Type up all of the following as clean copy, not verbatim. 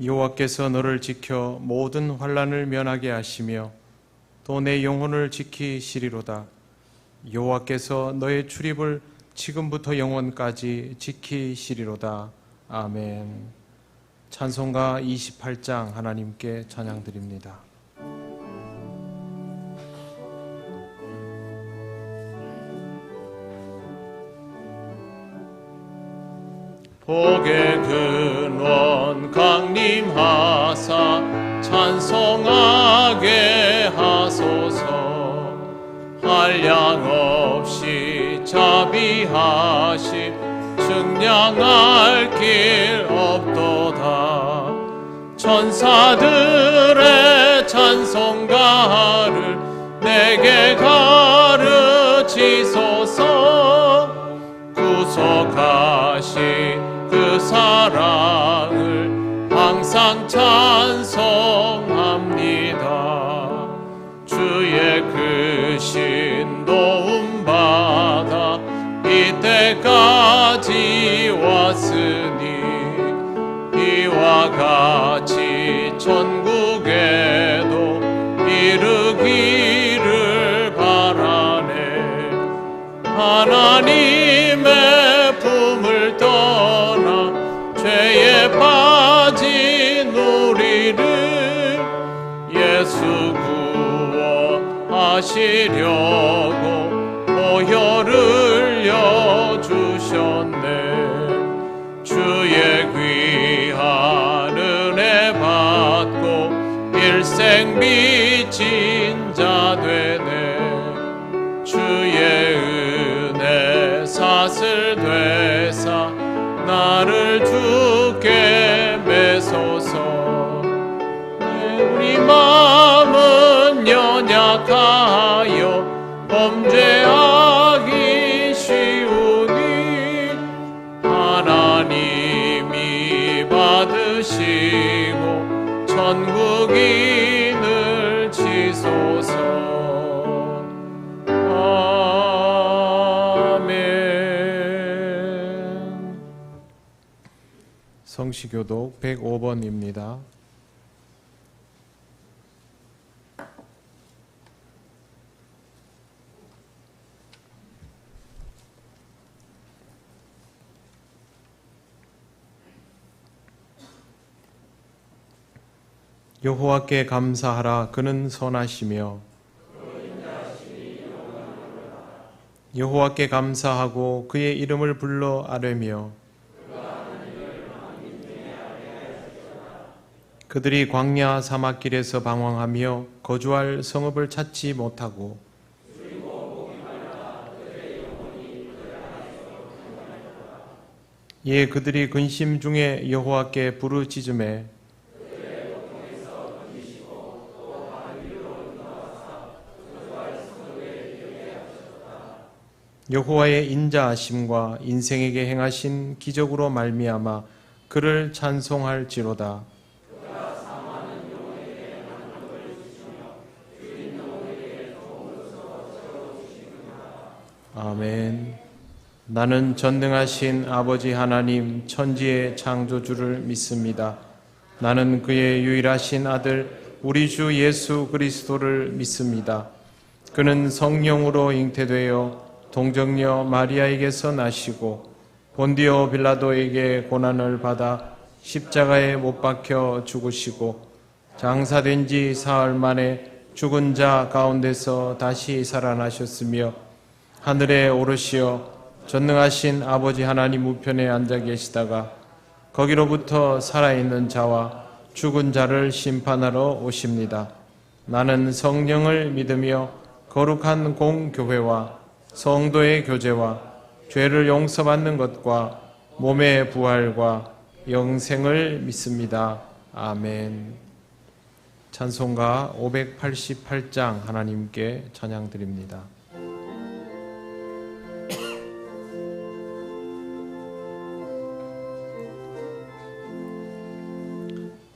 여호와께서 너를 지켜 모든 환난을 면하게 하시며 또 내 영혼을 지키시리로다. 여호와께서 너의 출입을 지금부터 영원까지 지키시리로다. 아멘. 찬송가 28장 하나님께 찬양드립니다. 복의 근원 강림하사 찬송하게 하소서. 한량없이 자비하심 측량할 길 없도다. 천사들의 찬송가를 내게 가르치소서. 구속하신 그 사랑을 항상 찬송합니다. 주의 크신 도움 받아 이때까지 왔으니 이와 같이 천국에도 이르기를 바라네. 하나님의 품을 떠나 죄에 빠진 우리를 예수 구원하시려고 보혈을 여주셨네. 주의 귀한 은혜 받고 일생 빚진 자 되네. 주의 은혜 사슬 되사 나를 주께 매소서. 우리 마음은 연약하여 범죄하기 쉬우니 하나님이 받으시고 천국인을 치소서. 아멘. 성시교독 105번입니다. 여호와께 감사하라. 그는 선하시며 여호와께 감사하고 그의 이름을 불러 아뢰며 그들이 광야 사막길에서 방황하며 거주할 성읍을 찾지 못하고 예, 그들이 근심 중에 여호와께 부르짖음에 여호와의 인자하심과 인생에게 행하신 기적으로 말미암아 그를 찬송할지로다. 아멘. 나는 전능하신 아버지 하나님 천지의 창조주를 믿습니다. 나는 그의 유일하신 아들 우리 주 예수 그리스도를 믿습니다. 그는 성령으로 잉태되어 동정녀 마리아에게서 나시고 본디오 빌라도에게 고난을 받아 십자가에 못 박혀 죽으시고 장사된 지 사흘 만에 죽은 자 가운데서 다시 살아나셨으며 하늘에 오르시어 전능하신 아버지 하나님 우편에 앉아 계시다가 거기로부터 살아있는 자와 죽은 자를 심판하러 오십니다. 나는 성령을 믿으며 거룩한 공교회와 성도의 교제와 죄를 용서받는 것과 몸의 부활과 영생을 믿습니다. 아멘. 찬송가 588장 하나님께 찬양드립니다.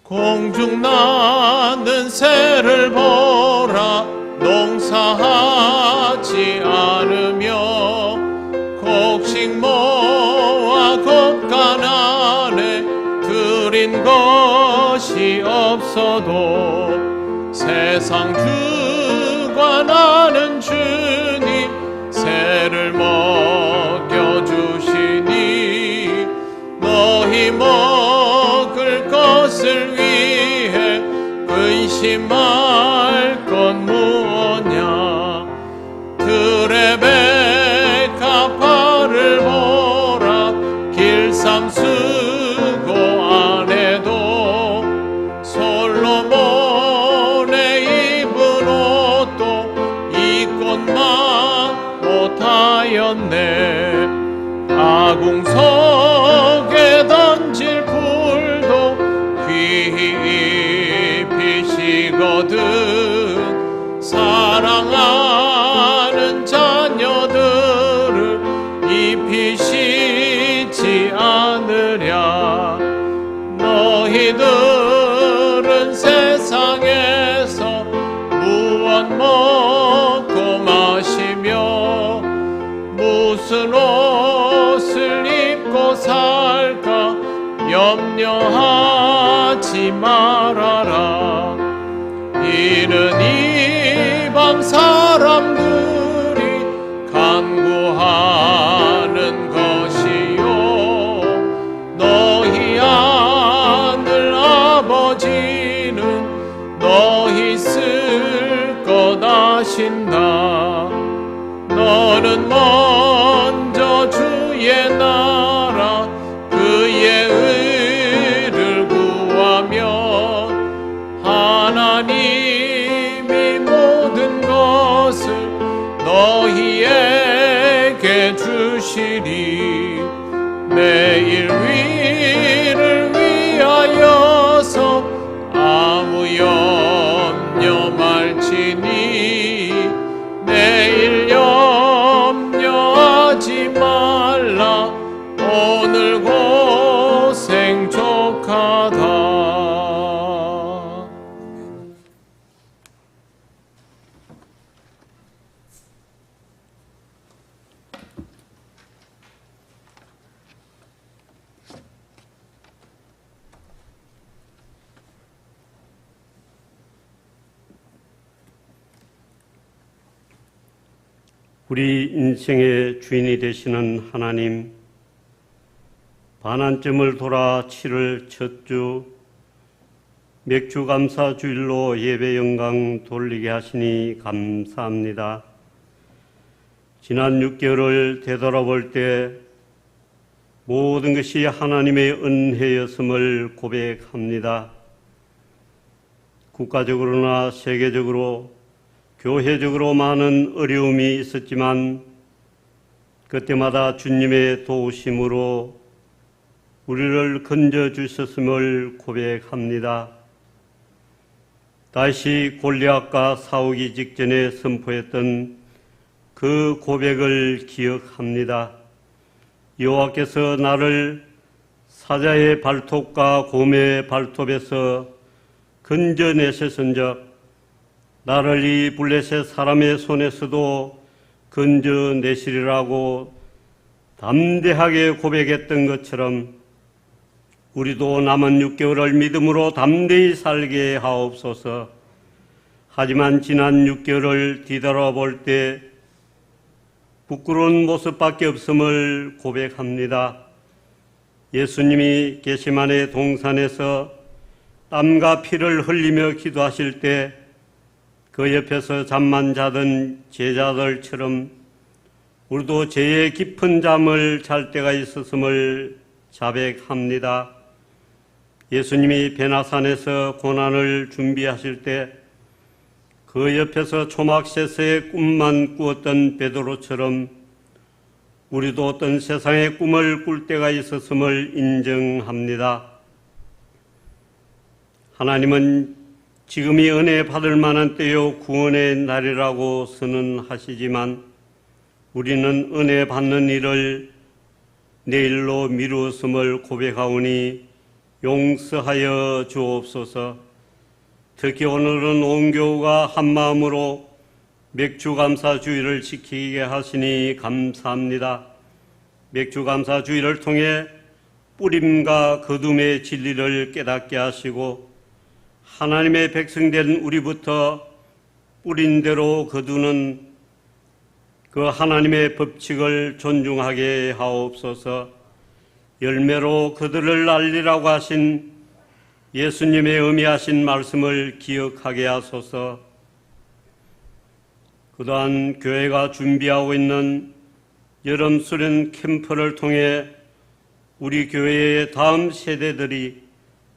공중 나는 새를 보라. 농사하지 않으며 곡식 모아 곡간 안에 들인 것 없어도 세상 주관하는 주님 새를 먹여주시니 너희 먹을 것을 위해 근심할 건 무엇냐. 들의 백합화를 보라. 길쌈 쓰고 안 해도 솔로몬의 입은 옷도 입것만 못하였네. 아궁석에 던질 풀도 귀히 입히시거든. 사랑하는 자녀들을 입히시지 않으랴. 너희들은 세상에서 무엇 먹고 마시며 무슨 옷을 입고 살까 염려하지 말아라. 이는 이방 사람들이 간구하는 것이요 너희 하늘 아버지는 너희 쓸 것 아신다. 너는 먼저 주의 나라 그의 의를 구하면 하나님이 모든 것을 너희에게 주시리. 내일 위를 위하여서 아무 염려 말지니 내일 염려하지 말라. 오늘 고생 족하다. 우리 인생의 주인이 되시는 하나님, 반환점을 돌아 7월 첫 주 맥주 감사 주일로 예배 영광 돌리게 하시니 감사합니다. 지난 6개월을 되돌아볼 때 모든 것이 하나님의 은혜였음을 고백합니다. 국가적으로나 세계적으로 교회적으로 많은 어려움이 있었지만 그때마다 주님의 도우심으로 우리를 건져주셨음을 고백합니다. 다시 골리앗과 싸우기 직전에 선포했던 그 고백을 기억합니다. 여호와께서 나를 사자의 발톱과 곰의 발톱에서 건져내셨은즉 나를 이 블레셋 사람의 손에서도 건져내시리라고 담대하게 고백했던 것처럼 우리도 남은 6개월을 믿음으로 담대히 살게 하옵소서. 하지만 지난 6개월을 뒤돌아볼 때 부끄러운 모습밖에 없음을 고백합니다. 예수님이 겟세마네 동산에서 땀과 피를 흘리며 기도하실 때 그 옆에서 잠만 자던 제자들처럼 우리도 죄의 깊은 잠을 잘 때가 있었음을 자백합니다. 예수님이 베나산에서 고난을 준비하실 때 그 옆에서 초막셋의 꿈만 꾸었던 베드로처럼 우리도 어떤 세상의 꿈을 꿀 때가 있었음을 인정합니다. 하나님은 지금이 은혜 받을 만한 때요 구원의 날이라고 선언하시지만 우리는 은혜 받는 일을 내일로 미루었음을 고백하오니 용서하여 주옵소서. 특히 오늘은 온 교우가 한마음으로 맥주감사주의를 지키게 하시니 감사합니다. 맥주감사주의를 통해 뿌림과 거둠의 진리를 깨닫게 하시고 하나님의 백성된 우리부터 뿌린 대로 거두는 그 하나님의 법칙을 존중하게 하옵소서. 열매로 그들을 알리라고 하신 예수님의 의미하신 말씀을 기억하게 하소서. 그동안 교회가 준비하고 있는 여름 수련 캠프를 통해 우리 교회의 다음 세대들이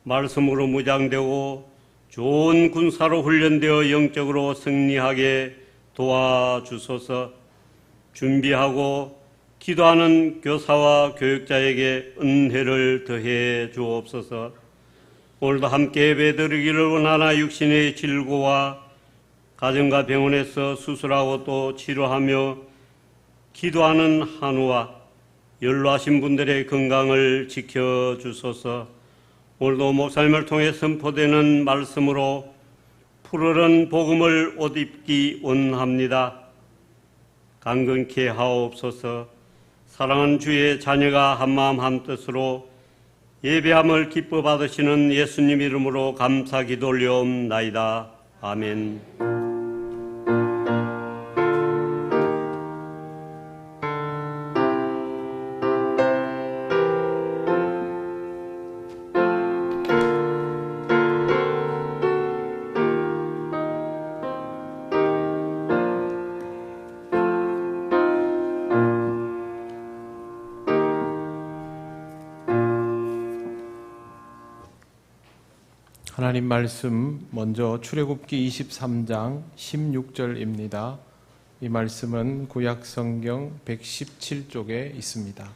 말씀으로 무장되고 좋은 군사로 훈련되어 영적으로 승리하게 도와주소서. 준비하고 기도하는 교사와 교육자에게 은혜를 더해 주옵소서. 오늘도 함께 예배드리기를 원하나 육신의 질고와 가정과 병원에서 수술하고 또 치료하며 기도하는 한우와 연로하신 분들의 건강을 지켜주소서. 오늘도 목사님을 통해 선포되는 말씀으로 푸르른 복음을 옷 입기 원합니다. 강건케 하옵소서. 사랑하는 주의 자녀가 한마음 한뜻으로 예배함을 기뻐 받으시는 예수님 이름으로 감사 기도 올려옵나이다. 아멘. 하나님 말씀 먼저 출애굽기 23장 16절입니다. 이 말씀은 구약 성경 117쪽에 있습니다.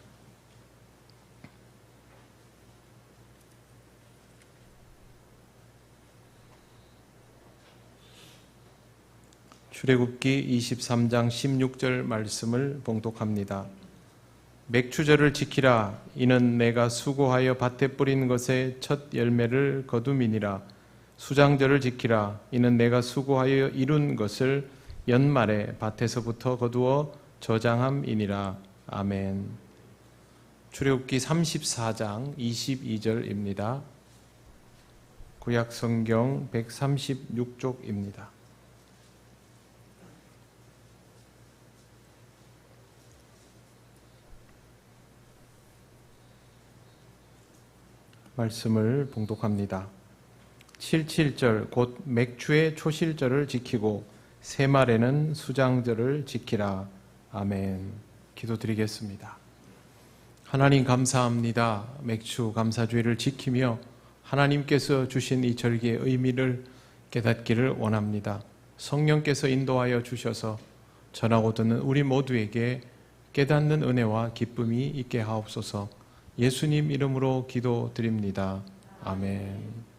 출애굽기 23장 16절 말씀을 봉독합니다. 맥추절을 지키라. 이는 내가 수고하여 밭에 뿌린 것의 첫 열매를 거둠이니라. 수장절을 지키라. 이는 내가 수고하여 이룬 것을 연말에 밭에서부터 거두어 저장함이니라. 아멘. 출애굽기 34장 22절입니다. 구약 성경 136쪽입니다. 말씀을 봉독합니다. 77절 곧 맥추의 초실절을 지키고 새말에는 수장절을 지키라. 아멘. 기도드리겠습니다. 하나님 감사합니다. 맥추 감사주의를 지키며 하나님께서 주신 이 절기의 의미를 깨닫기를 원합니다. 성령께서 인도하여 주셔서 전하고 듣는 우리 모두에게 깨닫는 은혜와 기쁨이 있게 하옵소서. 예수님 이름으로 기도드립니다. 아멘.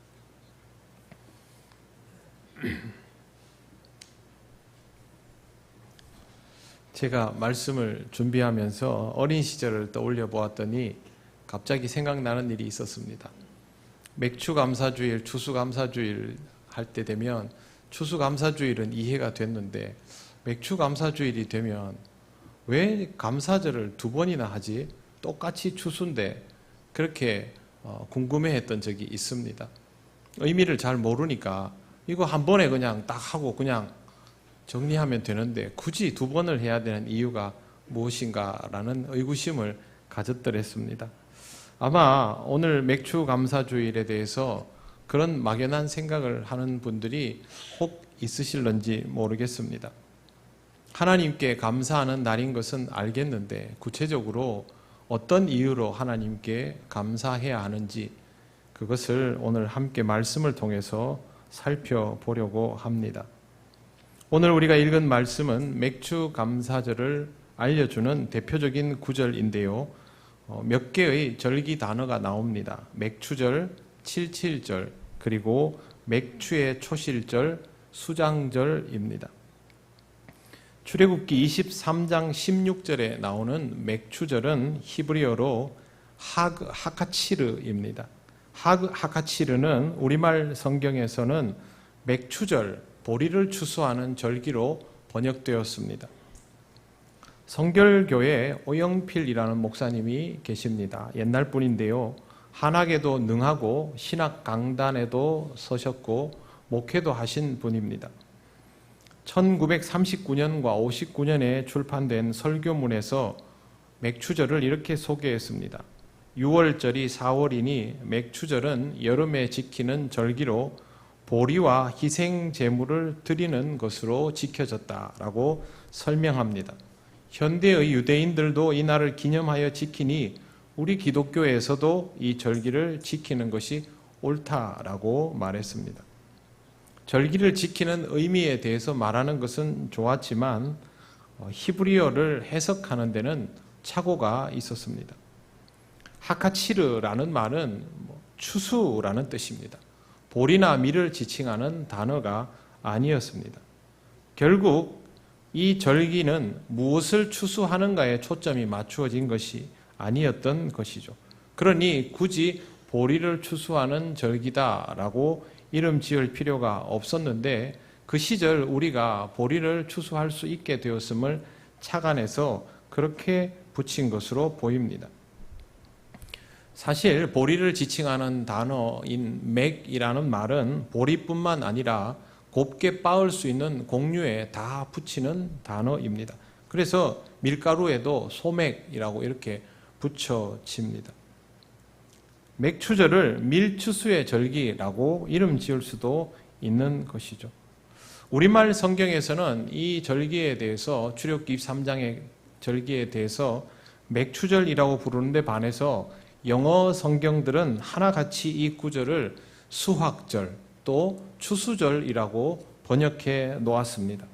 제가 말씀을 준비하면서 어린 시절을 떠올려 보았더니 갑자기 생각나는 일이 있었습니다. 맥추감사주일, 추수감사주일 할 때 되면 추수감사주일은 이해가 됐는데 맥추감사주일이 되면 왜 감사절을 두 번이나 하지? 똑같이 추수인데 그렇게 궁금해했던 적이 있습니다. 의미를 잘 모르니까 이거 한 번에 그냥 딱 하고 그냥 정리하면 되는데 굳이 두 번을 해야 되는 이유가 무엇인가라는 의구심을 가졌더랬습니다. 아마 오늘 맥추감사주일에 대해서 그런 막연한 생각을 하는 분들이 혹 있으실런지 모르겠습니다. 하나님께 감사하는 날인 것은 알겠는데 구체적으로 어떤 이유로 하나님께 감사해야 하는지 그것을 오늘 함께 말씀을 통해서 살펴보려고 합니다. 오늘 우리가 읽은 말씀은 맥추감사절을 알려주는 대표적인 구절인데요. 몇 개의 절기 단어가 나옵니다. 맥추절, 칠칠절, 그리고 맥추의 초실절, 수장절입니다. 출애굽기 23장 16절에 나오는 맥추절은 히브리어로 하카치르입니다. 하카치르는 우리말 성경에서는 맥추절, 보리를 추수하는 절기로 번역되었습니다. 성결교회 오영필이라는 목사님이 계십니다. 옛날 분인데요. 한학에도 능하고 신학 강단에도 서셨고 목회도 하신 분입니다. 1939년과 59년에 출판된 설교문에서 맥추절을 이렇게 소개했습니다. 6월절이 4월이니 맥추절은 여름에 지키는 절기로 보리와 희생 제물을 드리는 것으로 지켜졌다라고 설명합니다. 현대의 유대인들도 이 날을 기념하여 지키니 우리 기독교에서도 이 절기를 지키는 것이 옳다라고 말했습니다. 절기를 지키는 의미에 대해서 말하는 것은 좋았지만 히브리어를 해석하는 데는 착오가 있었습니다. 하카치르라는 말은 추수라는 뜻입니다. 보리나 밀을 지칭하는 단어가 아니었습니다. 결국 이 절기는 무엇을 추수하는가에 초점이 맞추어진 것이 아니었던 것이죠. 그러니 굳이 보리를 추수하는 절기다라고 이름 지을 필요가 없었는데 그 시절 우리가 보리를 추수할 수 있게 되었음을 착안해서 그렇게 붙인 것으로 보입니다. 사실 보리를 지칭하는 단어인 맥이라는 말은 보리뿐만 아니라 곱게 빻을 수 있는 곡류에 다 붙이는 단어입니다. 그래서 밀가루에도 소맥이라고 이렇게 붙여집니다. 맥추절을 밀추수의 절기라고 이름 지을 수도 있는 것이죠. 우리말 성경에서는 이 절기에 대해서 출애굽기 23장의 절기에 대해서 맥추절이라고 부르는데 반해서 영어 성경들은 하나같이 이 구절을 수확절 또 추수절이라고 번역해 놓았습니다.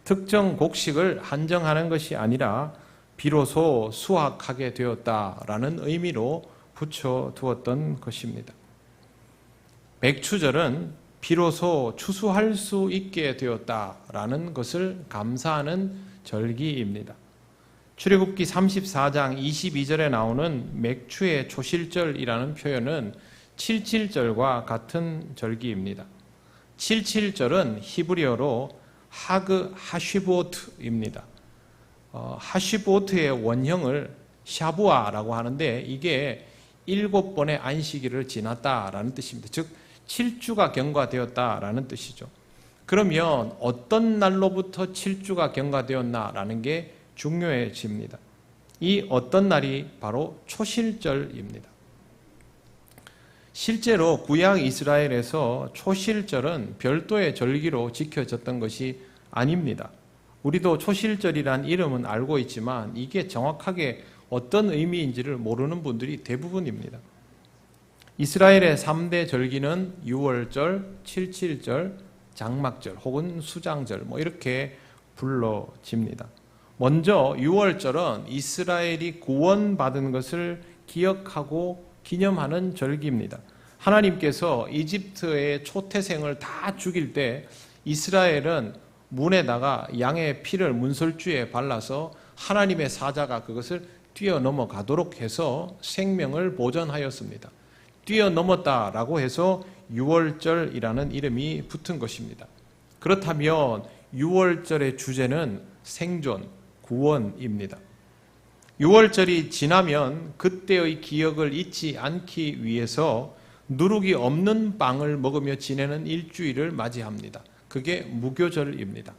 특정 곡식을 한정하는 것이 아니라 비로소 수확하게 되었다라는 의미로 붙여두었던 것입니다. 맥추절은 비로소 추수할 수 있게 되었다라는 것을 감사하는 절기입니다. 출애굽기 34장 22절에 나오는 맥추의 초실절이라는 표현은 칠칠절과 같은 절기입니다. 칠칠절은 히브리어로 하그 하쉬보트입니다. 하쉬보트의 원형을 샤부아라고 하는데 이게 7번의 안식일을 지났다라는 뜻입니다. 즉 7주가 경과되었다라는 뜻이죠. 그러면 어떤 날로부터 7주가 경과되었나라는 게 중요해집니다. 이 어떤 날이 바로 초실절입니다. 실제로 구약 이스라엘에서 초실절은 별도의 절기로 지켜졌던 것이 아닙니다. 우리도 초실절이란 이름은 알고 있지만 이게 정확하게 어떤 의미인지를 모르는 분들이 대부분입니다. 이스라엘의 3대 절기는 유월절, 칠칠절, 장막절 혹은 수장절 이렇게 불러집니다. 먼저 유월절은 이스라엘이 구원받은 것을 기억하고 기념하는 절기입니다. 하나님께서 이집트의 초태생을 다 죽일 때 이스라엘은 문에다가 양의 피를 문설주에 발라서 하나님의 사자가 그것을 뛰어넘어 가도록 해서 생명을 보전하였습니다. 뛰어넘었다라고 해서 유월절이라는 이름이 붙은 것입니다. 그렇다면 유월절의 주제는 생존, 구원입니다. 유월절이 지나면 그때의 기억을 잊지 않기 위해서 누룩이 없는 빵을 먹으며 지내는 일주일을 맞이합니다. 그게 무교절입니다.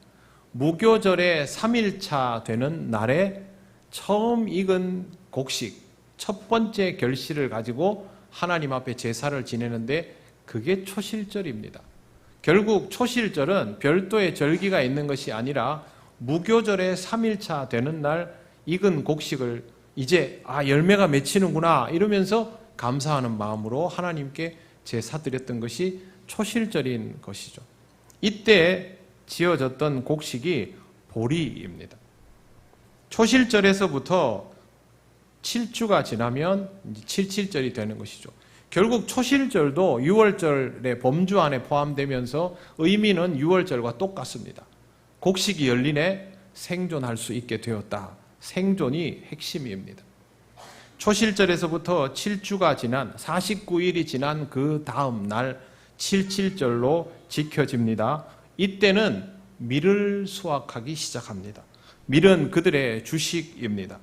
무교절의 3일차 되는 날에 처음 익은 곡식, 첫 번째 결실을 가지고 하나님 앞에 제사를 지내는데 그게 초실절입니다. 결국 초실절은 별도의 절기가 있는 것이 아니라 무교절의 3일차 되는 날 익은 곡식을 이제 열매가 맺히는구나 이러면서 감사하는 마음으로 하나님께 제사 드렸던 것이 초실절인 것이죠. 이때 지어졌던 곡식이 보리입니다. 초실절에서부터 7주가 지나면 칠칠절이 되는 것이죠. 결국 초실절도 6월절의 범주 안에 포함되면서 의미는 6월절과 똑같습니다. 곡식이 열리네 생존할 수 있게 되었다. 생존이 핵심입니다. 초실절에서부터 7주가 지난 49일이 지난 그 다음 날 칠칠절로 지켜집니다. 이때는 밀을 수확하기 시작합니다. 밀은 그들의 주식입니다.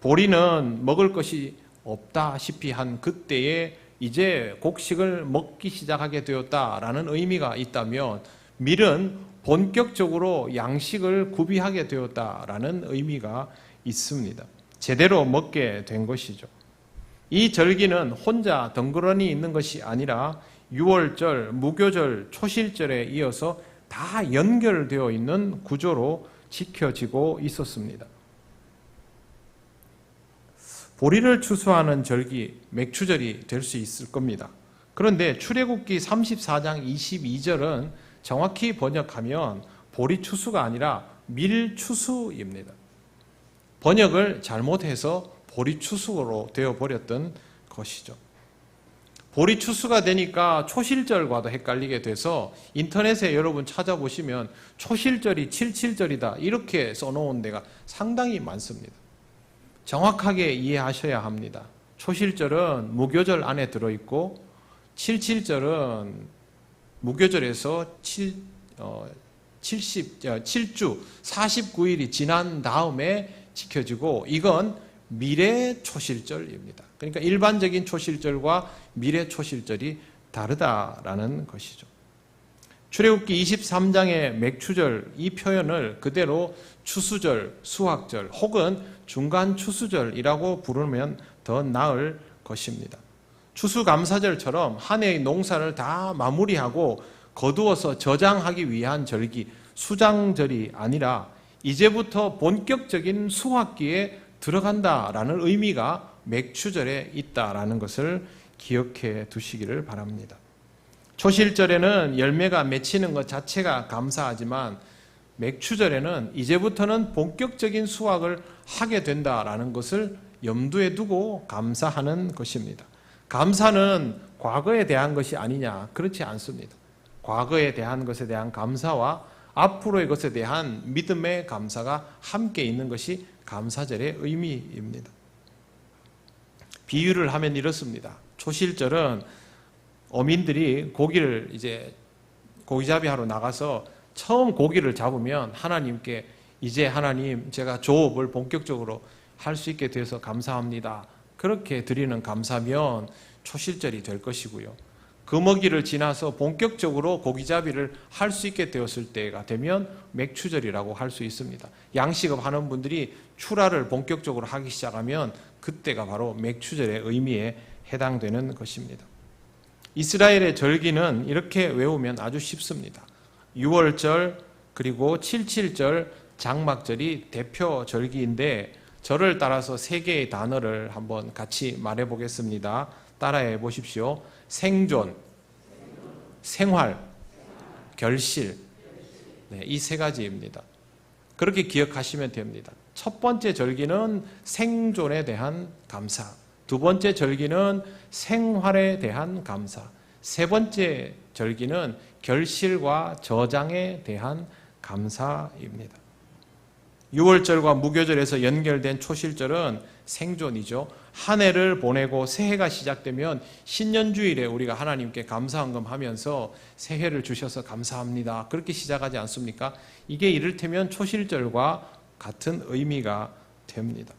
보리는 먹을 것이 없다시피 한 그때에 이제 곡식을 먹기 시작하게 되었다라는 의미가 있다면, 밀은 본격적으로 양식을 구비하게 되었다라는 의미가 있습니다. 제대로 먹게 된 것이죠. 이 절기는 혼자 덩그러니 있는 것이 아니라 유월절, 무교절, 초실절에 이어서 다 연결되어 있는 구조로 지켜지고 있었습니다. 보리를 추수하는 절기, 맥추절이 될 수 있을 겁니다. 그런데 출애굽기 34장 22절은 정확히 번역하면 보리 추수가 아니라 밀 추수입니다. 번역을 잘못해서 보리 추수로 되어버렸던 것이죠. 보리 추수가 되니까 초실절과도 헷갈리게 돼서 인터넷에 여러분 찾아보시면 초실절이 77절이다 이렇게 써놓은 데가 상당히 많습니다. 정확하게 이해하셔야 합니다. 초실절은 무교절 안에 들어있고 77절은 무교절에서 7주 49일이 지난 다음에 지켜지고, 이건 미래 초실절입니다. 그러니까 일반적인 초실절과 미래 초실절이 다르다라는 것이죠. 출애굽기 23장의 맥추절, 이 표현을 그대로 추수절, 수확절 혹은 중간 추수절이라고 부르면 더 나을 것입니다. 추수감사절처럼 한 해의 농사를 다 마무리하고 거두어서 저장하기 위한 절기, 수장절이 아니라 이제부터 본격적인 수확기에 들어간다라는 의미가 맥추절에 있다라는 것을 기억해 두시기를 바랍니다. 초실절에는 열매가 맺히는 것 자체가 감사하지만 맥추절에는 이제부터는 본격적인 수확을 하게 된다라는 것을 염두에 두고 감사하는 것입니다. 감사는 과거에 대한 것이 아니냐? 그렇지 않습니다. 과거에 대한 것에 대한 감사와 앞으로의 것에 대한 믿음의 감사가 함께 있는 것이 감사절의 의미입니다. 비유를 하면 이렇습니다. 초실절은 어민들이 고기를 이제 고기잡이 하러 나가서 처음 고기를 잡으면 하나님께 이제 하나님 제가 조업을 본격적으로 할 수 있게 돼서 감사합니다. 그렇게 드리는 감사면 초실절이 될 것이고요. 금어기를 지나서 본격적으로 고기잡이를 할 수 있게 되었을 때가 되면 맥추절이라고 할 수 있습니다. 양식업 하는 분들이 출하를 본격적으로 하기 시작하면 그때가 바로 맥추절의 의미에 해당되는 것입니다. 이스라엘의 절기는 이렇게 외우면 아주 쉽습니다. 유월절 그리고 77절 장막절이 대표 절기인데 절을 따라서 세 개의 단어를 한번 같이 말해 보겠습니다. 따라해 보십시오. 생존, 생활, 결실. 네, 이 세 가지입니다. 그렇게 기억하시면 됩니다. 첫 번째 절기는 생존에 대한 감사, 두 번째 절기는 생활에 대한 감사, 세 번째 절기는 결실과 저장에 대한 감사입니다. 유월절과 무교절에서 연결된 초실절은 생존이죠. 한 해를 보내고 새해가 시작되면 신년주일에 우리가 하나님께 감사헌금 하면서 새해를 주셔서 감사합니다. 그렇게 시작하지 않습니까? 이게 이를테면 초실절과 같은 의미가 됩니다.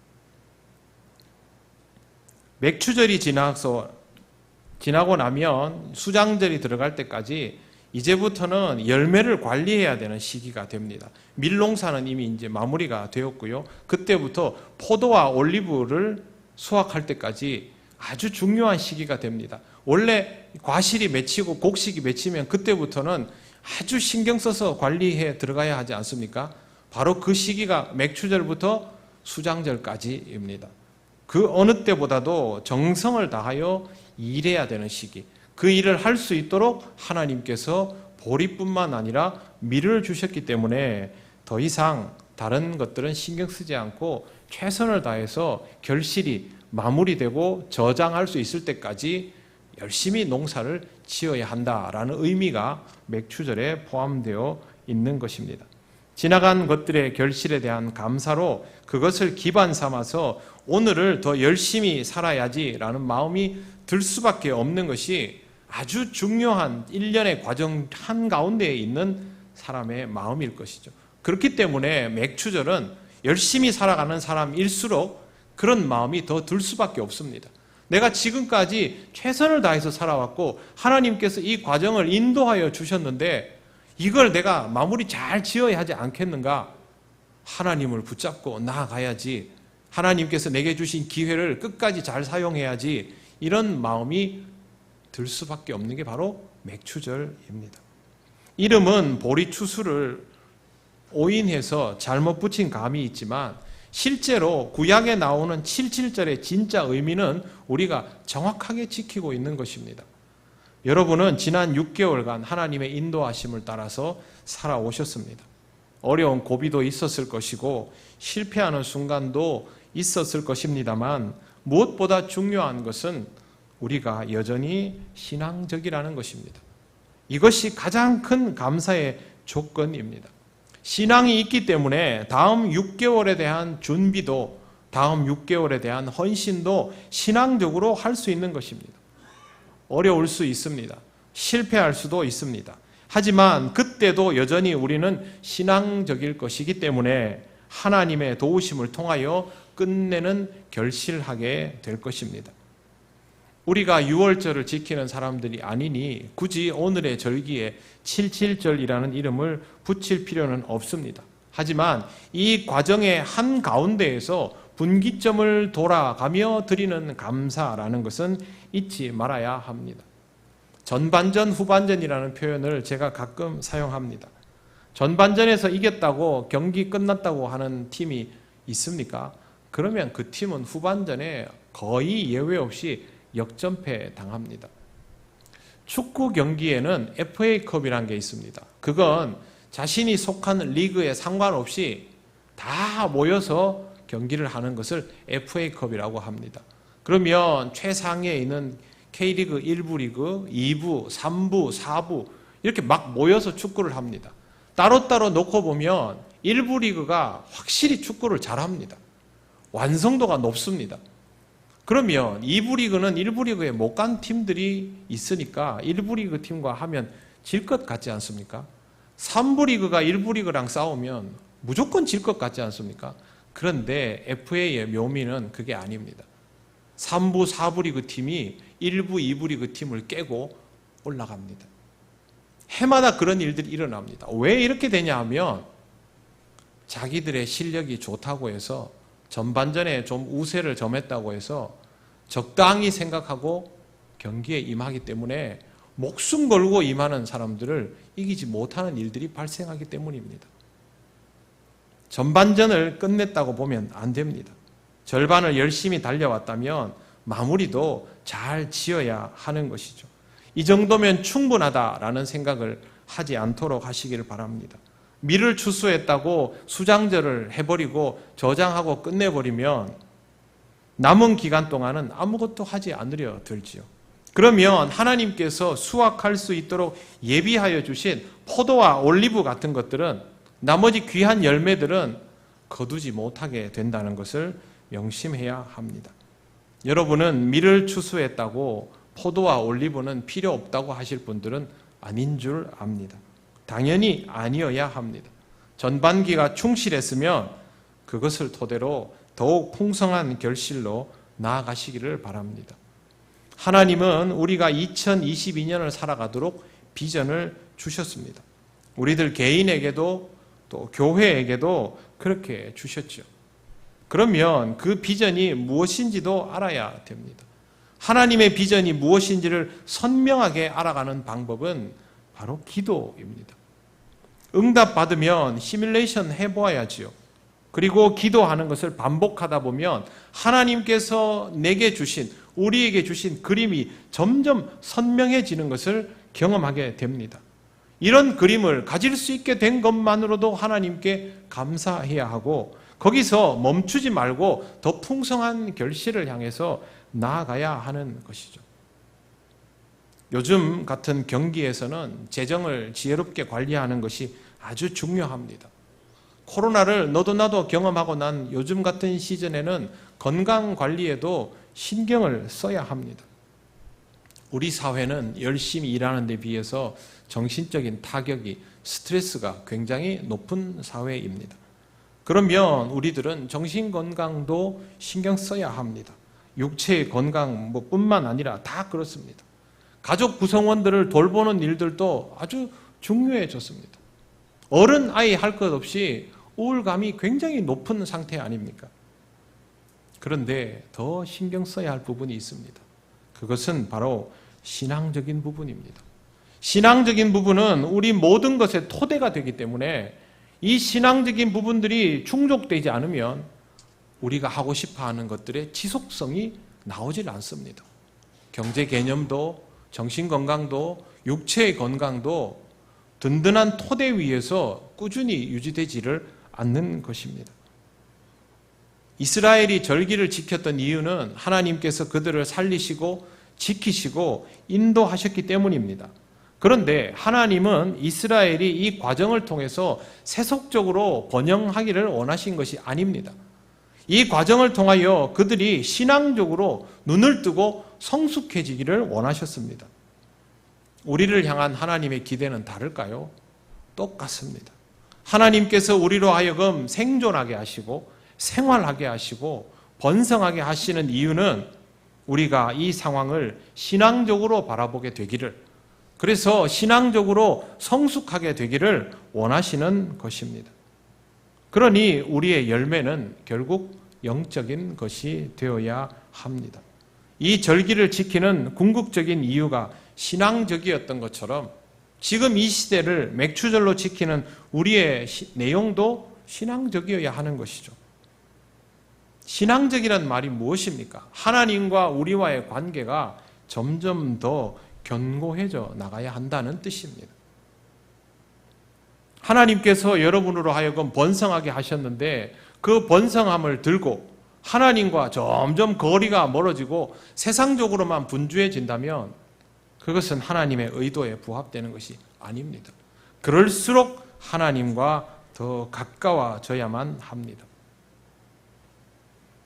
맥추절이 지나고 나면 수장절이 들어갈 때까지 이제부터는 열매를 관리해야 되는 시기가 됩니다. 밀농사는 이미 이제 마무리가 되었고요. 그때부터 포도와 올리브를 수확할 때까지 아주 중요한 시기가 됩니다. 원래 과실이 맺히고 곡식이 맺히면 그때부터는 아주 신경 써서 관리해 들어가야 하지 않습니까? 바로 그 시기가 맥추절부터 수장절까지입니다. 그 어느 때보다도 정성을 다하여 일해야 되는 시기, 그 일을 할 수 있도록 하나님께서 보리뿐만 아니라 밀을 주셨기 때문에 더 이상 다른 것들은 신경 쓰지 않고 최선을 다해서 결실이 마무리되고 저장할 수 있을 때까지 열심히 농사를 지어야 한다라는 의미가 맥추절에 포함되어 있는 것입니다. 지나간 것들의 결실에 대한 감사로 그것을 기반 삼아서 오늘을 더 열심히 살아야지라는 마음이 들 수밖에 없는 것이 아주 중요한 일련의 과정 한가운데에 있는 사람의 마음일 것이죠. 그렇기 때문에 맥추절은 열심히 살아가는 사람일수록 그런 마음이 더 들 수밖에 없습니다. 내가 지금까지 최선을 다해서 살아왔고 하나님께서 이 과정을 인도하여 주셨는데 이걸 내가 마무리 잘 지어야 하지 않겠는가? 하나님을 붙잡고 나아가야지. 하나님께서 내게 주신 기회를 끝까지 잘 사용해야지. 이런 마음이 들 수밖에 없는 게 바로 맥추절입니다. 이름은 보리추수를 오인해서 잘못 붙인 감이 있지만 실제로 구약에 나오는 77절의 진짜 의미는 우리가 정확하게 지키고 있는 것입니다. 여러분은 지난 6개월간 하나님의 인도하심을 따라서 살아오셨습니다. 어려운 고비도 있었을 것이고 실패하는 순간도 있었을 것입니다만 무엇보다 중요한 것은 우리가 여전히 신앙적이라는 것입니다. 이것이 가장 큰 감사의 조건입니다. 신앙이 있기 때문에 다음 6개월에 대한 준비도, 다음 6개월에 대한 헌신도 신앙적으로 할 수 있는 것입니다. 어려울 수 있습니다. 실패할 수도 있습니다. 하지만 그때도 여전히 우리는 신앙적일 것이기 때문에 하나님의 도우심을 통하여 끝내는 결실하게 될 것입니다. 우리가 유월절을 지키는 사람들이 아니니 굳이 오늘의 절기에 77절이라는 이름을 붙일 필요는 없습니다. 하지만 이 과정의 한가운데에서 분기점을 돌아가며 드리는 감사라는 것은 잊지 말아야 합니다. 전반전, 후반전이라는 표현을 제가 가끔 사용합니다. 전반전에서 이겼다고 경기 끝났다고 하는 팀이 있습니까? 그러면 그 팀은 후반전에 거의 예외 없이 역전패 당합니다. 축구 경기에는 FA컵이라는 게 있습니다. 그건 자신이 속한 리그에 상관없이 다 모여서 경기를 하는 것을 FA컵이라고 합니다. 그러면 최상위에 있는 K리그 1부 리그, 2부, 3부, 4부 이렇게 막 모여서 축구를 합니다. 따로따로 놓고 보면 1부 리그가 확실히 축구를 잘합니다. 완성도가 높습니다. 그러면 2부 리그는 1부 리그에 못 간 팀들이 있으니까 1부 리그 팀과 하면 질 것 같지 않습니까? 3부 리그가 1부 리그랑 싸우면 무조건 질 것 같지 않습니까? 그런데 FA의 묘미는 그게 아닙니다. 3부, 4부 리그 팀이 1부, 2부 리그 팀을 깨고 올라갑니다. 해마다 그런 일들이 일어납니다. 왜 이렇게 되냐 하면 자기들의 실력이 좋다고 해서 전반전에 좀 우세를 점했다고 해서 적당히 생각하고 경기에 임하기 때문에 목숨 걸고 임하는 사람들을 이기지 못하는 일들이 발생하기 때문입니다. 전반전을 끝냈다고 보면 안 됩니다. 절반을 열심히 달려왔다면 마무리도 잘 지어야 하는 것이죠. 이 정도면 충분하다라는 생각을 하지 않도록 하시기를 바랍니다. 밀을 추수했다고 수장절을 해버리고 저장하고 끝내버리면 남은 기간 동안은 아무것도 하지 않으려 들지요. 그러면 하나님께서 수확할 수 있도록 예비하여 주신 포도와 올리브 같은 것들은, 나머지 귀한 열매들은 거두지 못하게 된다는 것을 명심해야 합니다. 여러분은 밀을 추수했다고 포도와 올리브는 필요 없다고 하실 분들은 아닌 줄 압니다. 당연히 아니어야 합니다. 전반기가 충실했으면 그것을 토대로 더욱 풍성한 결실로 나아가시기를 바랍니다. 하나님은 우리가 2022년을 살아가도록 비전을 주셨습니다. 우리들 개인에게도 또 교회에게도 그렇게 주셨죠. 그러면 그 비전이 무엇인지도 알아야 됩니다. 하나님의 비전이 무엇인지를 선명하게 알아가는 방법은 바로 기도입니다. 응답받으면 시뮬레이션 해보아야지요. 그리고 기도하는 것을 반복하다 보면 하나님께서 내게 주신, 우리에게 주신 그림이 점점 선명해지는 것을 경험하게 됩니다. 이런 그림을 가질 수 있게 된 것만으로도 하나님께 감사해야 하고, 거기서 멈추지 말고 더 풍성한 결실을 향해서 나아가야 하는 것이죠. 요즘 같은 경기에서는 재정을 지혜롭게 관리하는 것이 아주 중요합니다. 코로나를 너도 나도 경험하고 난 요즘 같은 시즌에는 건강 관리에도 신경을 써야 합니다. 우리 사회는 열심히 일하는 데 비해서 정신적인 타격이, 스트레스가 굉장히 높은 사회입니다. 그러면 우리들은 정신건강도 신경 써야 합니다. 육체의 건강 뿐만 아니라 다 그렇습니다. 가족 구성원들을 돌보는 일들도 아주 중요해졌습니다. 어른 아이 할 것 없이 우울감이 굉장히 높은 상태 아닙니까? 그런데 더 신경 써야 할 부분이 있습니다. 그것은 바로 신앙적인 부분입니다. 신앙적인 부분은 우리 모든 것의 토대가 되기 때문에 이 신앙적인 부분들이 충족되지 않으면 우리가 하고 싶어 하는 것들의 지속성이 나오질 않습니다. 경제 개념도, 정신 건강도, 육체의 건강도 든든한 토대 위에서 꾸준히 유지되지를 않는 것입니다. 이스라엘이 절기를 지켰던 이유는 하나님께서 그들을 살리시고 지키시고 인도하셨기 때문입니다. 그런데 하나님은 이스라엘이 이 과정을 통해서 세속적으로 번영하기를 원하신 것이 아닙니다. 이 과정을 통하여 그들이 신앙적으로 눈을 뜨고 성숙해지기를 원하셨습니다. 우리를 향한 하나님의 기대는 다를까요? 똑같습니다. 하나님께서 우리로 하여금 생존하게 하시고 생활하게 하시고 번성하게 하시는 이유는 우리가 이 상황을 신앙적으로 바라보게 되기를, 그래서 신앙적으로 성숙하게 되기를 원하시는 것입니다. 그러니 우리의 열매는 결국 영적인 것이 되어야 합니다. 이 절기를 지키는 궁극적인 이유가 신앙적이었던 것처럼 지금 이 시대를 맥추절로 지키는 우리의 내용도 신앙적이어야 하는 것이죠. 신앙적이란 말이 무엇입니까? 하나님과 우리와의 관계가 점점 더 견고해져 나가야 한다는 뜻입니다. 하나님께서 여러분으로 하여금 번성하게 하셨는데 그 번성함을 들고 하나님과 점점 거리가 멀어지고 세상적으로만 분주해진다면 그것은 하나님의 의도에 부합되는 것이 아닙니다. 그럴수록 하나님과 더 가까워져야만 합니다.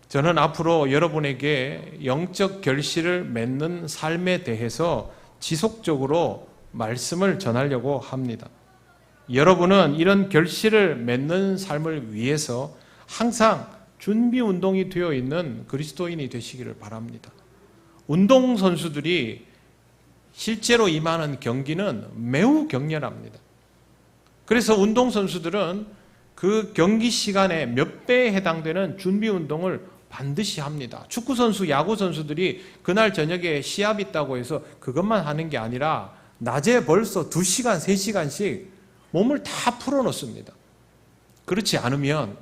저는 앞으로 여러분에게 영적 결실을 맺는 삶에 대해서 지속적으로 말씀을 전하려고 합니다. 여러분은 이런 결실을 맺는 삶을 위해서 항상 준비 운동이 되어 있는 그리스도인이 되시기를 바랍니다. 운동선수들이 실제로 임하는 경기는 매우 격렬합니다. 그래서 운동선수들은 그 경기 시간의 몇 배에 해당되는 준비 운동을 반드시 합니다. 축구선수, 야구선수들이 그날 저녁에 시합 있다고 해서 그것만 하는 게 아니라 낮에 벌써 2시간, 3시간씩 몸을 다 풀어놓습니다. 그렇지 않으면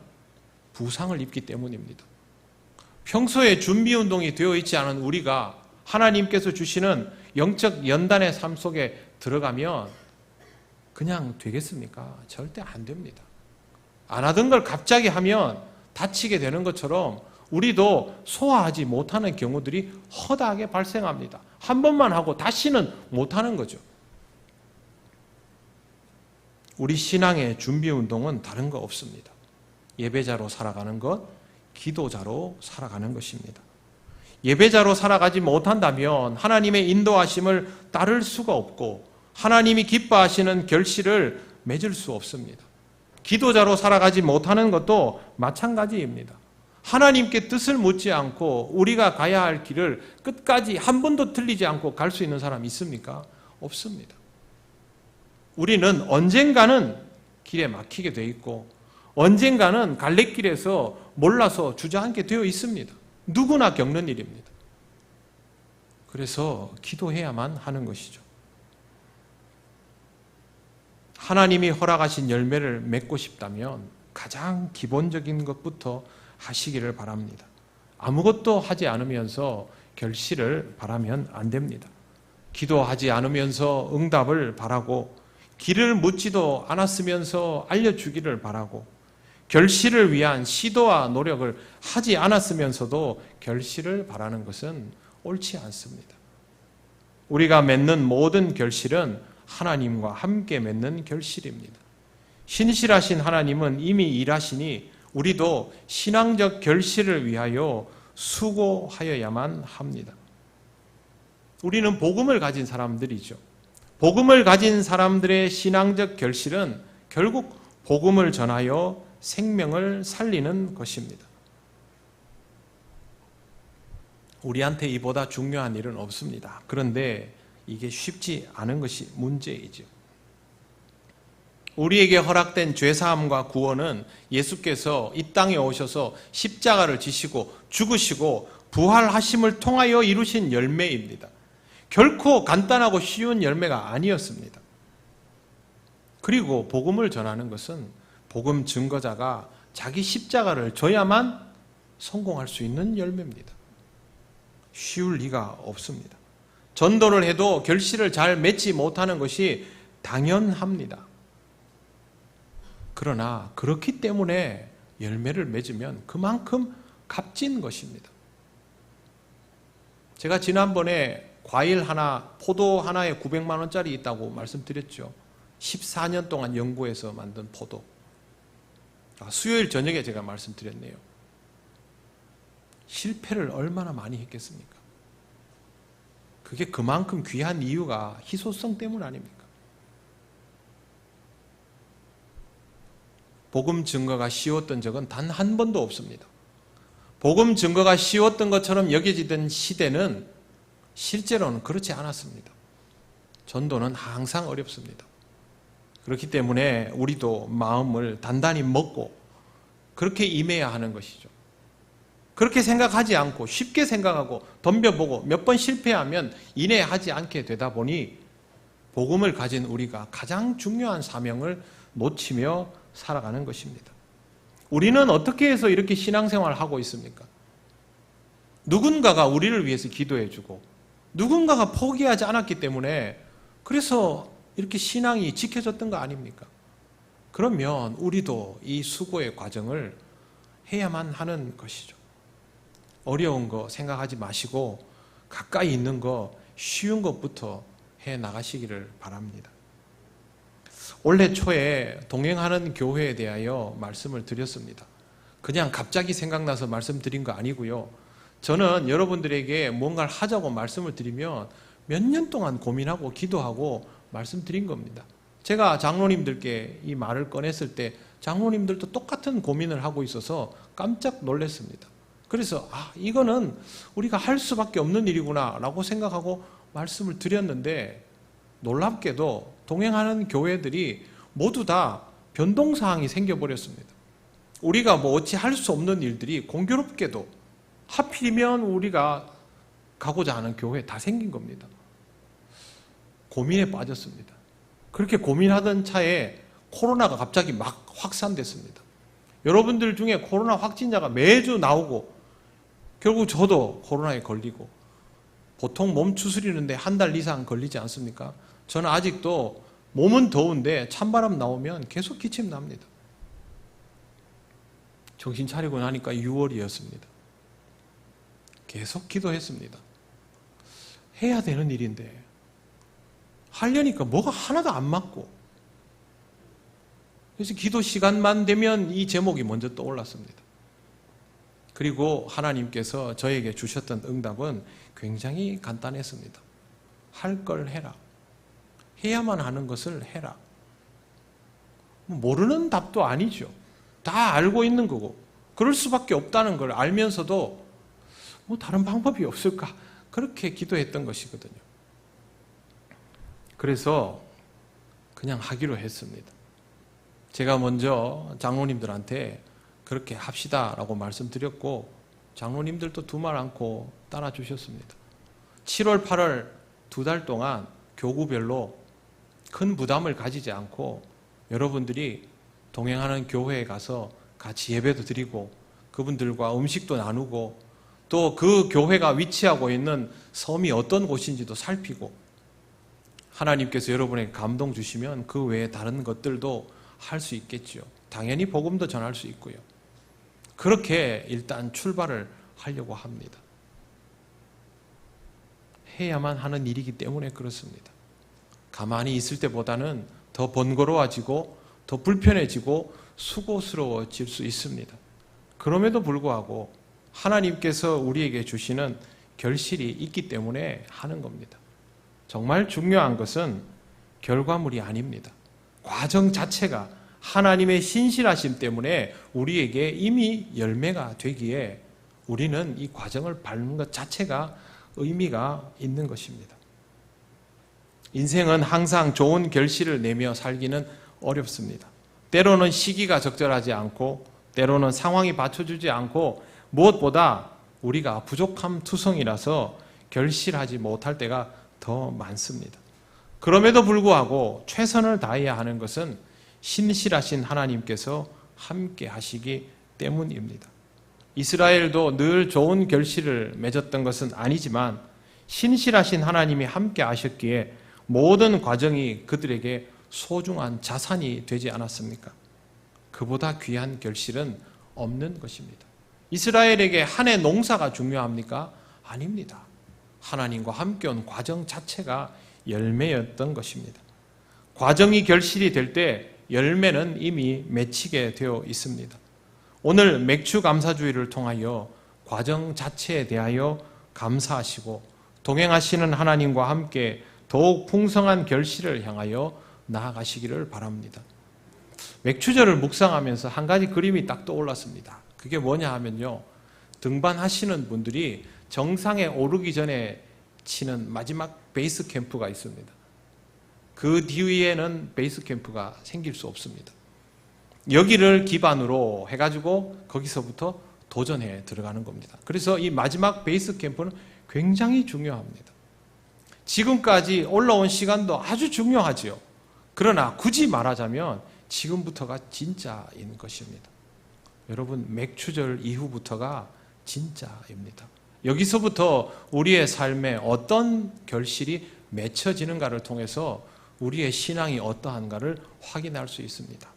부상을 입기 때문입니다. 평소에 준비 운동이 되어 있지 않은 우리가 하나님께서 주시는 영적 연단의 삶 속에 들어가면 그냥 되겠습니까? 절대 안 됩니다. 안 하던 걸 갑자기 하면 다치게 되는 것처럼 우리도 소화하지 못하는 경우들이 허다하게 발생합니다. 한 번만 하고 다시는 못하는 거죠. 우리 신앙의 준비 운동은 다른 거 없습니다. 예배자로 살아가는 것, 기도자로 살아가는 것입니다. 예배자로 살아가지 못한다면 하나님의 인도하심을 따를 수가 없고 하나님이 기뻐하시는 결실을 맺을 수 없습니다. 기도자로 살아가지 못하는 것도 마찬가지입니다. 하나님께 뜻을 묻지 않고 우리가 가야 할 길을 끝까지 한 번도 틀리지 않고 갈 수 있는 사람이 있습니까? 없습니다. 우리는 언젠가는 길에 막히게 돼 있고 언젠가는 갈래길에서 몰라서 주저앉게 되어 있습니다. 누구나 겪는 일입니다. 그래서 기도해야만 하는 것이죠. 하나님이 허락하신 열매를 맺고 싶다면 가장 기본적인 것부터 하시기를 바랍니다. 아무것도 하지 않으면서 결실을 바라면 안 됩니다. 기도하지 않으면서 응답을 바라고 길을 묻지도 않았으면서 알려주기를 바라고 결실을 위한 시도와 노력을 하지 않았으면서도 결실을 바라는 것은 옳지 않습니다. 우리가 맺는 모든 결실은 하나님과 함께 맺는 결실입니다. 신실하신 하나님은 이미 일하시니 우리도 신앙적 결실을 위하여 수고하여야만 합니다. 우리는 복음을 가진 사람들이죠. 복음을 가진 사람들의 신앙적 결실은 결국 복음을 전하여 생명을 살리는 것입니다. 우리한테 이보다 중요한 일은 없습니다. 그런데 이게 쉽지 않은 것이 문제이죠. 우리에게 허락된 죄사함과 구원은 예수께서 이 땅에 오셔서 십자가를 지시고 죽으시고 부활하심을 통하여 이루신 열매입니다. 결코 간단하고 쉬운 열매가 아니었습니다. 그리고 복음을 전하는 것은 복음 증거자가 자기 십자가를 져야만 성공할 수 있는 열매입니다. 쉬울 리가 없습니다. 전도를 해도 결실을 잘 맺지 못하는 것이 당연합니다. 그러나 그렇기 때문에 열매를 맺으면 그만큼 값진 것입니다. 제가 지난번에 과일 하나, 포도 하나에 900만 원짜리 있다고 말씀드렸죠. 14년 동안 연구해서 만든 포도. 수요일 저녁에 제가 말씀드렸네요. 실패를 얼마나 많이 했겠습니까? 그게 그만큼 귀한 이유가 희소성 때문 아닙니까? 복음 증거가 쉬웠던 적은 단 한 번도 없습니다. 복음 증거가 쉬웠던 것처럼 여겨지던 시대는 실제로는 그렇지 않았습니다. 전도는 항상 어렵습니다. 그렇기 때문에 우리도 마음을 단단히 먹고 그렇게 임해야 하는 것이죠. 그렇게 생각하지 않고 쉽게 생각하고 덤벼보고 몇 번 실패하면 인내하지 않게 되다 보니 복음을 가진 우리가 가장 중요한 사명을 놓치며 살아가는 것입니다. 우리는 어떻게 해서 이렇게 신앙생활을 하고 있습니까? 누군가가 우리를 위해서 기도해주고 누군가가 포기하지 않았기 때문에 그래서 이렇게 신앙이 지켜졌던 거 아닙니까? 그러면 우리도 이 수고의 과정을 해야만 하는 것이죠. 어려운 거 생각하지 마시고 가까이 있는 거 쉬운 것부터 해 나가시기를 바랍니다. 올해 초에 동행하는 교회에 대하여 말씀을 드렸습니다. 그냥 갑자기 생각나서 말씀드린 거 아니고요. 저는 여러분들에게 뭔가를 하자고 말씀을 드리면 몇 년 동안 고민하고 기도하고 말씀드린 겁니다. 제가 장로님들께 이 말을 꺼냈을 때 장로님들도 똑같은 고민을 하고 있어서 깜짝 놀랐습니다. 그래서 이거는 우리가 할 수밖에 없는 일이구나 라고 생각하고 말씀을 드렸는데 놀랍게도 동행하는 교회들이 모두 다 변동사항이 생겨버렸습니다. 우리가 어찌 할 수 없는 일들이 공교롭게도 하필이면 우리가 가고자 하는 교회에 다 생긴 겁니다. 고민에 빠졌습니다. 그렇게 고민하던 차에 코로나가 갑자기 막 확산됐습니다. 여러분들 중에 코로나 확진자가 매주 나오고 결국 저도 코로나에 걸리고 보통 몸 추스리는데 한 달 이상 걸리지 않습니까? 저는 아직도 몸은 더운데 찬바람 나오면 계속 기침 납니다. 정신 차리고 나니까 6월이었습니다. 계속 기도했습니다. 해야 되는 일인데 하려니까 뭐가 하나도 안 맞고 그래서 기도 시간만 되면 이 제목이 먼저 떠올랐습니다. 그리고 하나님께서 저에게 주셨던 응답은 굉장히 간단했습니다. 할 걸 해라. 해야만 하는 것을 해라. 모르는 답도 아니죠. 다 알고 있는 거고 그럴 수밖에 없다는 걸 알면서도 다른 방법이 없을까? 그렇게 기도했던 것이거든요. 그래서 그냥 하기로 했습니다. 제가 먼저 장로님들한테 그렇게 합시다라고 말씀드렸고 장로님들도 두말 않고 따라주셨습니다. 7월, 8월 2달 동안 교구별로 큰 부담을 가지지 않고 여러분들이 동행하는 교회에 가서 같이 예배도 드리고 그분들과 음식도 나누고 또 그 교회가 위치하고 있는 섬이 어떤 곳인지도 살피고 하나님께서 여러분에게 감동 주시면 그 외에 다른 것들도 할 수 있겠죠. 당연히 복음도 전할 수 있고요. 그렇게 일단 출발을 하려고 합니다. 해야만 하는 일이기 때문에 그렇습니다. 가만히 있을 때보다는 더 번거로워지고 더 불편해지고 수고스러워질 수 있습니다. 그럼에도 불구하고 하나님께서 우리에게 주시는 결실이 있기 때문에 하는 겁니다. 정말 중요한 것은 결과물이 아닙니다. 과정 자체가 하나님의 신실하심 때문에 우리에게 이미 열매가 되기에 우리는 이 과정을 밟는 것 자체가 의미가 있는 것입니다. 인생은 항상 좋은 결실을 내며 살기는 어렵습니다. 때로는 시기가 적절하지 않고 때로는 상황이 받쳐주지 않고 무엇보다 우리가 부족함 투성이라서 결실하지 못할 때가 더 많습니다. 그럼에도 불구하고 최선을 다해야 하는 것은 신실하신 하나님께서 함께 하시기 때문입니다. 이스라엘도 늘 좋은 결실을 맺었던 것은 아니지만 신실하신 하나님이 함께 하셨기에 모든 과정이 그들에게 소중한 자산이 되지 않았습니까? 그보다 귀한 결실은 없는 것입니다. 이스라엘에게 한 해 농사가 중요합니까? 아닙니다. 하나님과 함께 온 과정 자체가 열매였던 것입니다. 과정이 결실이 될 때 열매는 이미 맺히게 되어 있습니다. 오늘 맥주 감사주의를 통하여 과정 자체에 대하여 감사하시고 동행하시는 하나님과 함께 더욱 풍성한 결실을 향하여 나아가시기를 바랍니다. 맥주절을 묵상하면서 한 가지 그림이 딱 떠올랐습니다. 그게 뭐냐 하면요, 등반하시는 분들이 정상에 오르기 전에 치는 마지막 베이스 캠프가 있습니다. 그 뒤에는 베이스 캠프가 생길 수 없습니다. 여기를 기반으로 해가지고 거기서부터 도전에 들어가는 겁니다. 그래서 이 마지막 베이스 캠프는 굉장히 중요합니다. 지금까지 올라온 시간도 아주 중요하지요. 그러나 굳이 말하자면 지금부터가 진짜인 것입니다. 여러분, 맥주절 이후부터가 진짜입니다. 여기서부터 우리의 삶에 어떤 결실이 맺혀지는가를 통해서 우리의 신앙이 어떠한가를 확인할 수 있습니다.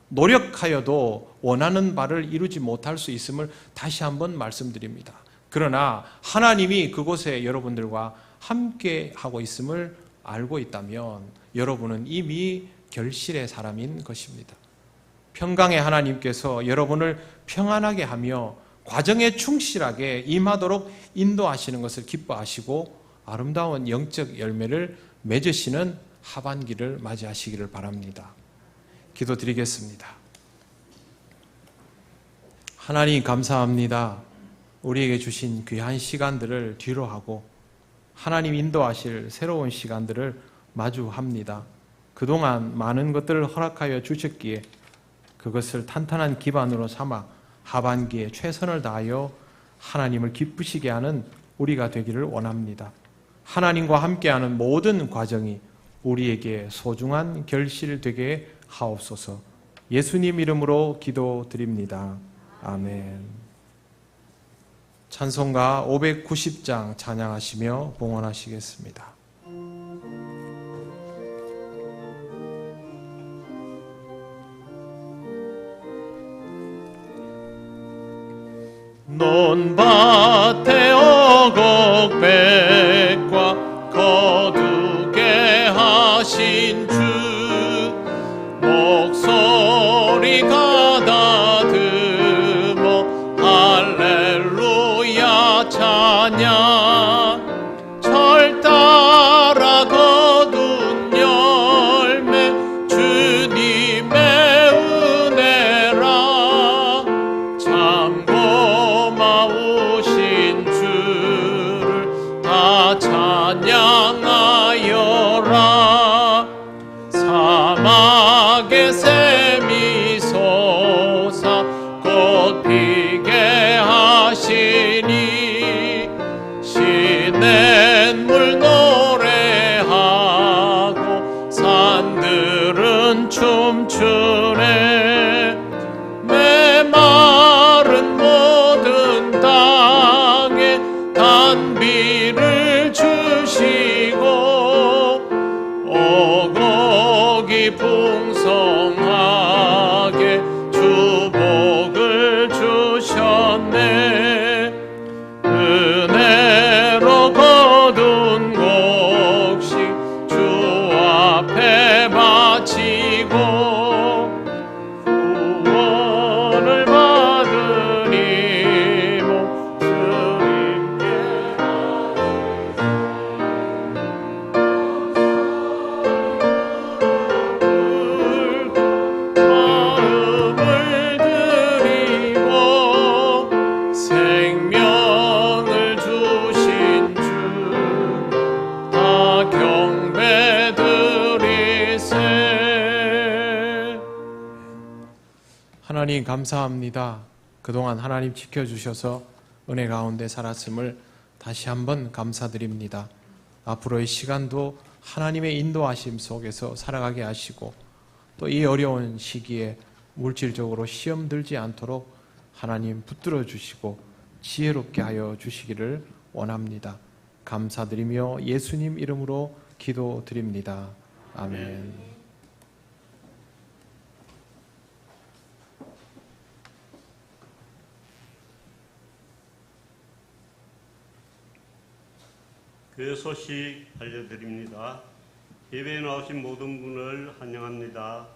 노력하여도 원하는 바를 이루지 못할 수 있음을 다시 한번 말씀드립니다. 그러나 하나님이 그곳에 여러분들과 함께 하고 있음을 알고 있다면 여러분은 이미 결실의 사람인 것입니다. 평강의 하나님께서 여러분을 평안하게 하며 과정에 충실하게 임하도록 인도하시는 것을 기뻐하시고 아름다운 영적 열매를 맺으시는 하반기를 맞이하시기를 바랍니다. 기도드리겠습니다. 하나님 감사합니다. 우리에게 주신 귀한 시간들을 뒤로하고 하나님 인도하실 새로운 시간들을 마주합니다. 그동안 많은 것들을 허락하여 주셨기에 그것을 탄탄한 기반으로 삼아 하반기에 최선을 다하여 하나님을 기쁘시게 하는 우리가 되기를 원합니다. 하나님과 함께하는 모든 과정이 우리에게 소중한 결실 되게 하옵소서. 예수님 이름으로 기도드립니다. 아멘. 찬송가 590장 찬양하시며 봉헌하시겠습니다. 논밭에 어곡백과 거두게 하신 주 목소리 가다듬어 할렐루야 찬양 철 따라 거둔 열매 주님의 은혜라 참 고마우신 주를 다 찬양하여라 사막에 샘이 솟아 꽃 피게 하시니 시냇물 노래하고 산들은 춤추네 메마른 모든 땅에 단비를 주시고 오곡이 풍성하게 주복을 주셨네 은혜로 거둔 곡식 주 앞에 바치고 구원을 받으니 목주님께 하나님 감사합니다. 그동안 하나님 지켜주셔서 은혜 가운데 살았음을 다시 한번 감사드립니다. 앞으로의 시간도 하나님의 인도하심 속에서 살아가게 하시고 또 이 어려운 시기에 물질적으로 시험 들지 않도록 하나님 붙들어 주시고 지혜롭게 하여 주시기를 원합니다. 감사드리며 예수님 이름으로 기도드립니다. 아멘. 교회 소식 알려드립니다. 예배에 나오신 모든 분을 환영합니다.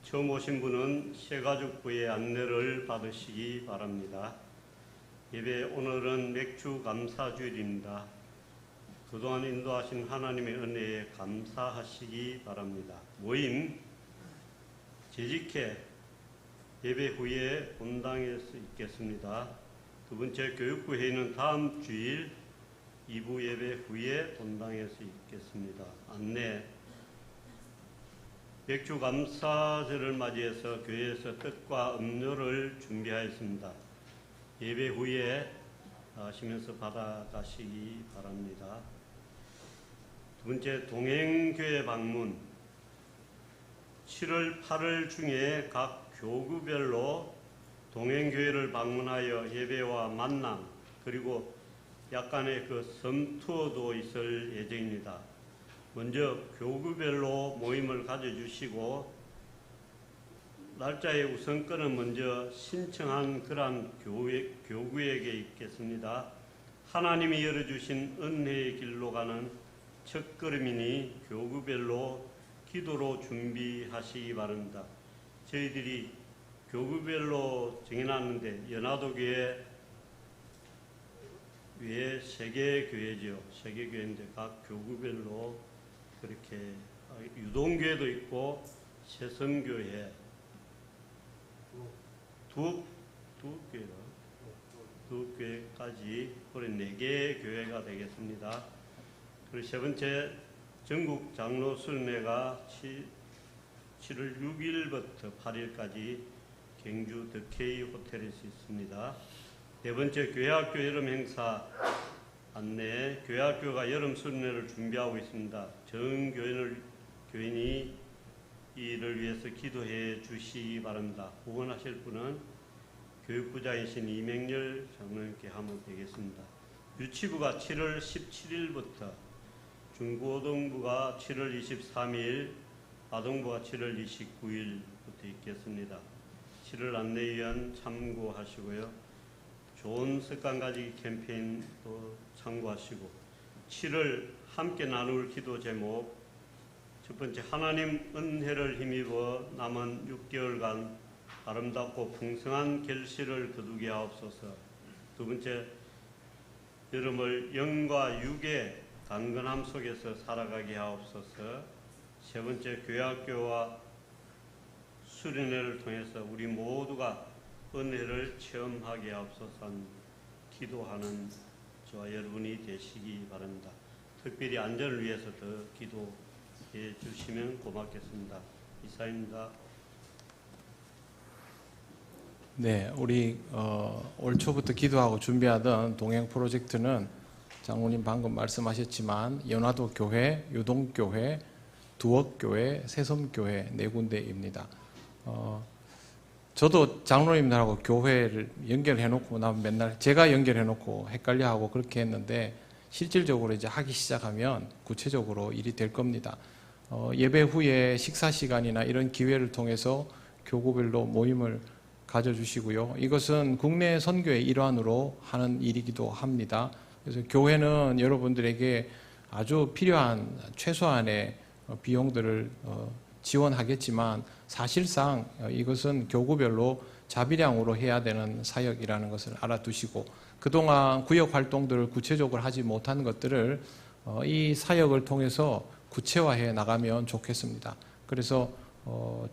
처음 오신 분은 새가족부의 안내를 받으시기 바랍니다. 예배 오늘은 맥주 감사주일입니다. 그동안 인도하신 하나님의 은혜에 감사하시기 바랍니다. 모임 재직회 예배 후에 본당에서 있겠습니다. 두 번째 교육부 회의는 다음 주일 2부 예배 후에 본당에서 있겠습니다. 안내 맥주 감사절을 맞이해서 교회에서 떡과 음료를 준비하였습니다. 예배 후에 하시면서 받아가시기 바랍니다. 두 번째 동행교회 방문 7월 8월 중에 각 교구별로 동행교회를 방문하여 예배와 만남 그리고 약간의 섬투어도 있을 예정입니다. 먼저 교구별로 모임을 가져주시고 날짜의 우선권은 먼저 신청한 그러한 교구에게 있겠습니다. 하나님이 열어주신 은혜의 길로 가는 첫걸음이니 교구별로 기도로 준비하시기 바랍니다. 저희들이 교구별로 정해놨는데 연화도교회 위에 세 개 교회죠. 세 개 교회인데 각 교구별로 그렇게 유동교회도 있고 새성교회 두 교회까지 올해 4개의 교회가 되겠습니다. 그리고 세 번째 전국 장로 수련회가 7월 6일부터 8일까지 경주 더케이 호텔에서 있습니다. 네 번째 교회학교 여름 행사 안내 교회학교가 여름 수련회를 준비하고 있습니다. 전 교인이 이를 위해서 기도해 주시기 바랍니다. 후원하실 분은 교육부장이신 이명렬 장로님께 하면 되겠습니다. 유치부가 7월 17일부터 중고등부가 7월 23일 아동부가 7월 29일부터 있겠습니다. 7월 안내위원 참고하시고요. 좋은 습관 가지기 캠페인도 참고하시고 7월 함께 나눌 기도 제목 첫 번째 하나님 은혜를 힘입어 남은 6개월간 아름답고 풍성한 결실을 거두게 하옵소서. 두 번째 여름을 영과 육의 강건함 속에서 살아가게 하옵소서. 세 번째 교회학교와 수련회를 통해서 우리 모두가 은혜를 체험하게 하옵소서. 기도하는 저와 여러분이 되시기 바랍니다. 특별히 안전을 위해서 더 기도해 주시면 고맙겠습니다. 이사입니다. 네, 우리 올 초부터 기도하고 준비하던 동행 프로젝트는 장로님 방금 말씀하셨지만 연화도 교회, 유동교회, 두억교회, 새섬교회 4군데입니다. 저도 장로님들하고 교회를 연결해놓고 나면 맨날 제가 연결해놓고 헷갈려하고 그렇게 했는데 실질적으로 이제 하기 시작하면 구체적으로 일이 될 겁니다. 예배 후에 식사 시간이나 이런 기회를 통해서 교구별로 모임을 가져주시고요. 이것은 국내 선교의 일환으로 하는 일이기도 합니다. 그래서 교회는 여러분들에게 아주 필요한 최소한의 비용들을 지원하겠지만 사실상 이것은 교구별로 자비량으로 해야 되는 사역이라는 것을 알아두시고 그동안 구역 활동들을 구체적으로 하지 못한 것들을 이 사역을 통해서 구체화해 나가면 좋겠습니다. 그래서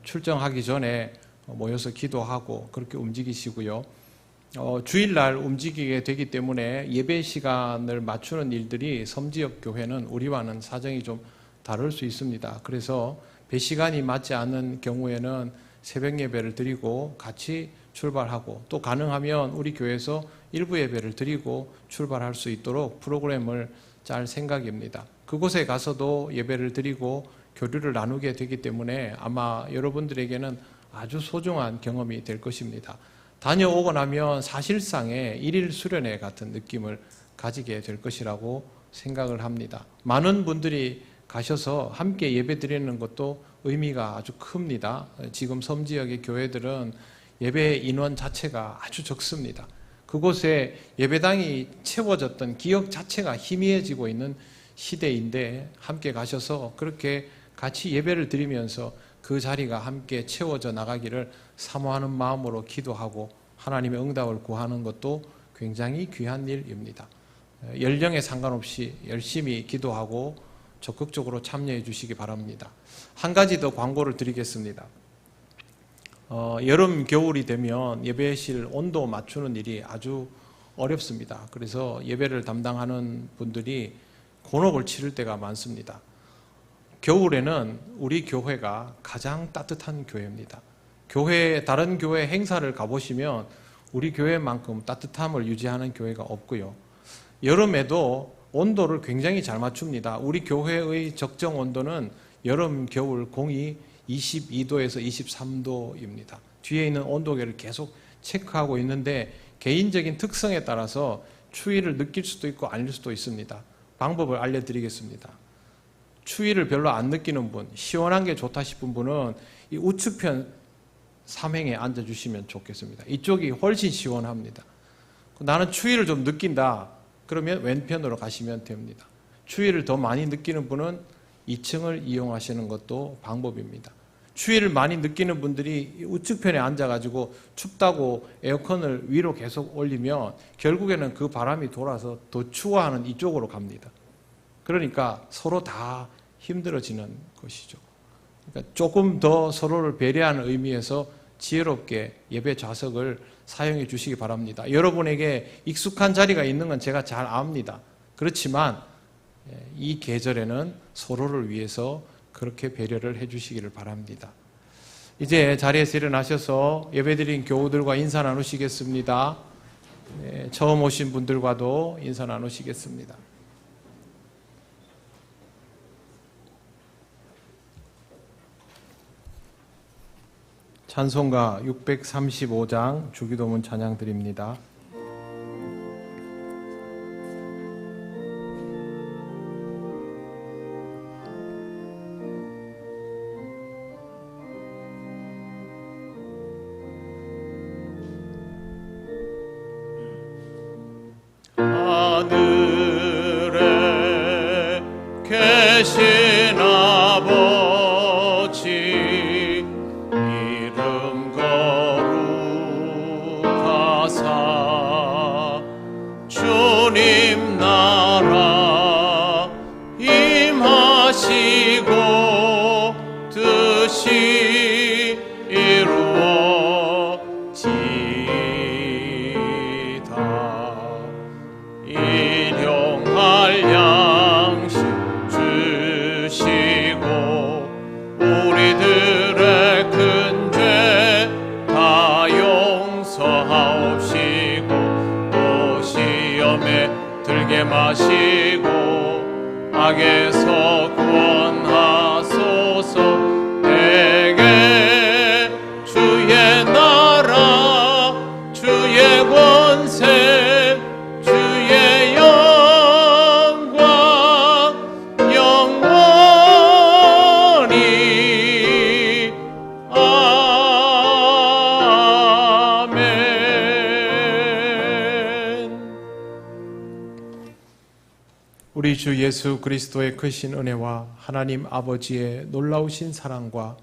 출정하기 전에 모여서 기도하고 그렇게 움직이시고요. 주일날 움직이게 되기 때문에 예배 시간을 맞추는 일들이 섬지역 교회는 우리와는 사정이 좀 다를 수 있습니다. 그래서 배 시간이 맞지 않는 경우에는 새벽 예배를 드리고 같이 출발하고, 또 가능하면 우리 교회에서 일부 예배를 드리고 출발할 수 있도록 프로그램을 짤 생각입니다. 그곳에 가서도 예배를 드리고 교류를 나누게 되기 때문에 아마 여러분들에게는 아주 소중한 경험이 될 것입니다. 다녀오고 나면 사실상의 일일 수련회 같은 느낌을 가지게 될 것이라고 생각을 합니다. 많은 분들이 가셔서 함께 예배 드리는 것도 의미가 아주 큽니다. 지금 섬 지역의 교회들은 예배 인원 자체가 아주 적습니다. 그곳에 예배당이 채워졌던 기억 자체가 희미해지고 있는 시대인데, 함께 가셔서 그렇게 같이 예배를 드리면서 그 자리가 함께 채워져 나가기를 사모하는 마음으로 기도하고 하나님의 응답을 구하는 것도 굉장히 귀한 일입니다. 연령에 상관없이 열심히 기도하고 적극적으로 참여해 주시기 바랍니다. 한 가지 더 광고를 드리겠습니다. 여름, 겨울이 되면 예배실 온도 맞추는 일이 아주 어렵습니다. 그래서 예배를 담당하는 분들이 곤혹을 치를 때가 많습니다. 겨울에는 우리 교회가 가장 따뜻한 교회입니다. 다른 교회 행사를 가보시면 우리 교회만큼 따뜻함을 유지하는 교회가 없고요. 여름에도 온도를 굉장히 잘 맞춥니다. 우리 교회의 적정 온도는 여름, 겨울 공이 22도에서 23도입니다. 뒤에 있는 온도계를 계속 체크하고 있는데, 개인적인 특성에 따라서 추위를 느낄 수도 있고 아닐 수도 있습니다. 방법을 알려드리겠습니다. 추위를 별로 안 느끼는 분, 시원한 게 좋다 싶은 분은 이 우측편 3행에 앉아주시면 좋겠습니다. 이쪽이 훨씬 시원합니다. 나는 추위를 좀 느낀다, 그러면 왼편으로 가시면 됩니다. 추위를 더 많이 느끼는 분은 2층을 이용하시는 것도 방법입니다. 추위를 많이 느끼는 분들이 우측편에 앉아가지고 춥다고 에어컨을 위로 계속 올리면 결국에는 그 바람이 돌아서 더 추워하는 이쪽으로 갑니다. 그러니까 서로 다 힘들어지는 것이죠. 그러니까 조금 더 서로를 배려하는 의미에서 지혜롭게 예배 좌석을 사용해 주시기 바랍니다. 여러분에게 익숙한 자리가 있는 건 제가 잘 압니다. 그렇지만 이 계절에는 서로를 위해서 그렇게 배려를 해 주시기를 바랍니다. 이제 자리에서 일어나셔서 예배드린 교우들과 인사 나누시겠습니다. 처음 오신 분들과도 인사 나누시겠습니다. 찬송가 635장 주기도문 찬양 드립니다. 하늘에 계신 아버지 이름 거룩하사 주님 나라 임하시고 뜻이 이루어지다. 일용할 양식 주시고 우리들의 큰 죄 다 용서하옵시고 또 시험에 들게 마시고 악에서 구원하소서. 내게 주의 나라 주의 권세 주의 영광 영원히 아멘. 우리 주 예수 그리스도의 크신 은혜와 하나님 아버지의 놀라우신 사랑과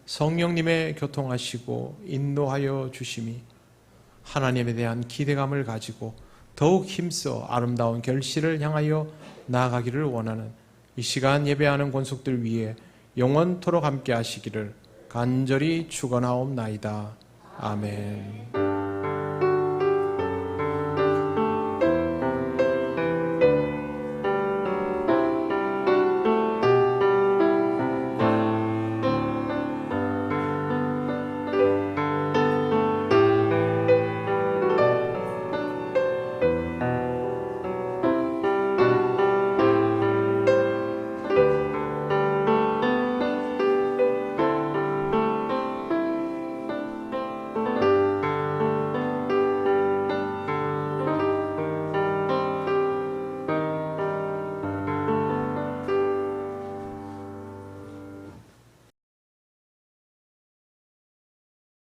성령님의 교통하시고 인도하여 주심이 하나님에 대한 기대감을 가지고 더욱 힘써 아름다운 결실을 향하여 나아가기를 원하는 이 시간 예배하는 권속들 위해 영원토록 함께 하시기를 간절히 축원하옵나이다. 아멘.